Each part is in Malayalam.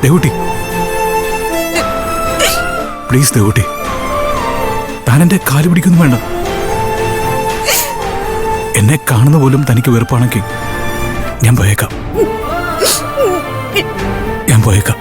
ദേവുട്ടി, പ്ലീസ് ദേവുട്ടി, താൻ എന്റെ കാല് പിടിക്കുന്നു വേണ്ട. എന്നെ കാണുന്ന പോലും തനിക്ക് വെറുപ്പാണെങ്കിൽ ഞാൻ പോയേക്കാം. ഞാൻ പോയേക്കാം.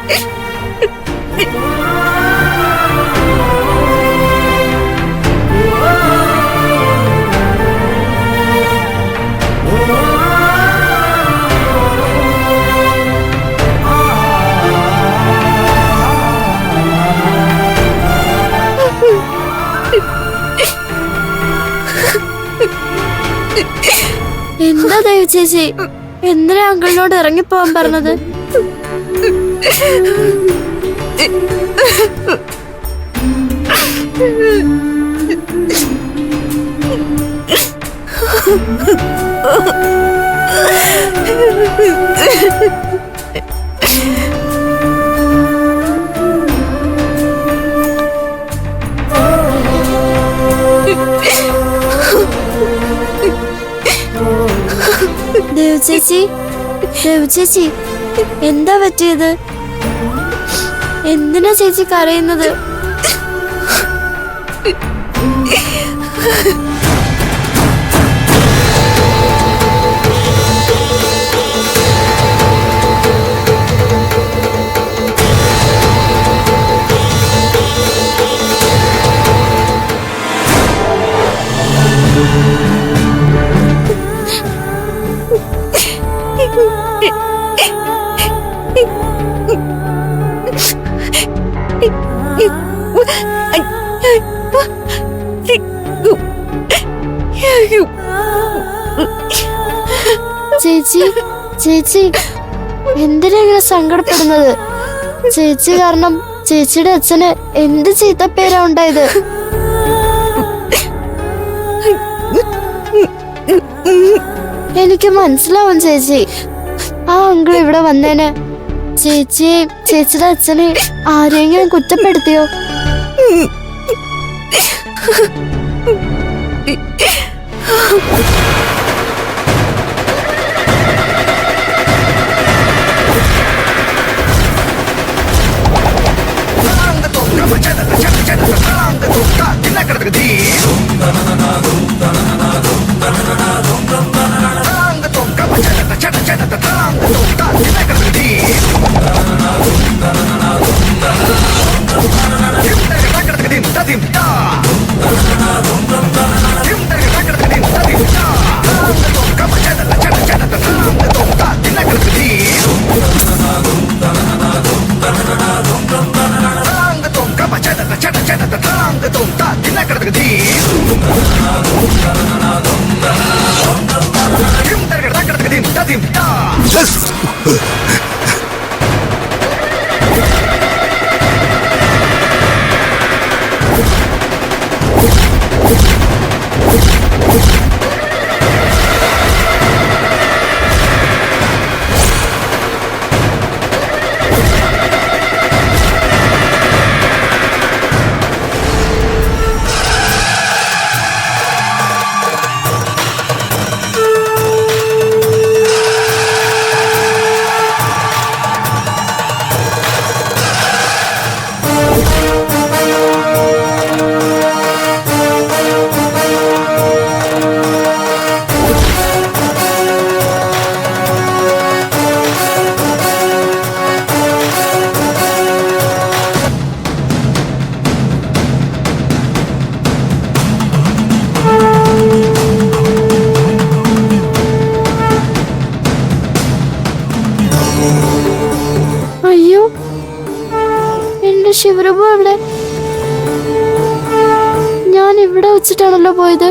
എന്താ ദേവി ചേച്ചി, എന്തിനാ അങ്കിളിനോട് ഇറങ്ങിപ്പോവാൻ പറഞ്ഞത്? ദേവി ചേച്ചി, ദേവി ചേച്ചി, എന്താ പറ്റിയത്? എന്തിനാ ചേച്ചി കരയുന്നത്? ചേച്ചി, ചേച്ചി, എന്തിനാ ഇങ്ങനെ സങ്കടപ്പെടുന്നത്? ചേച്ചി കാരണം ചേച്ചിയുടെ അച്ഛന് എന്ത് ചീത്തപ്പേരാ ഉണ്ടായത്? എനിക്ക് മനസ്സിലാവും ചേച്ചി. ആ അങ്കിൾ ഇവിടെ വന്നേന് ചേച്ചിയെ ചേച്ചിയുടെ അച്ഛനെ ആരെങ്കിലും കുറ്റപ്പെടുത്തിയോ? ശിവരൂപം എവിടെ? ഞാൻ ഇവിടെ വെച്ചിട്ടാണല്ലോ പോയത്.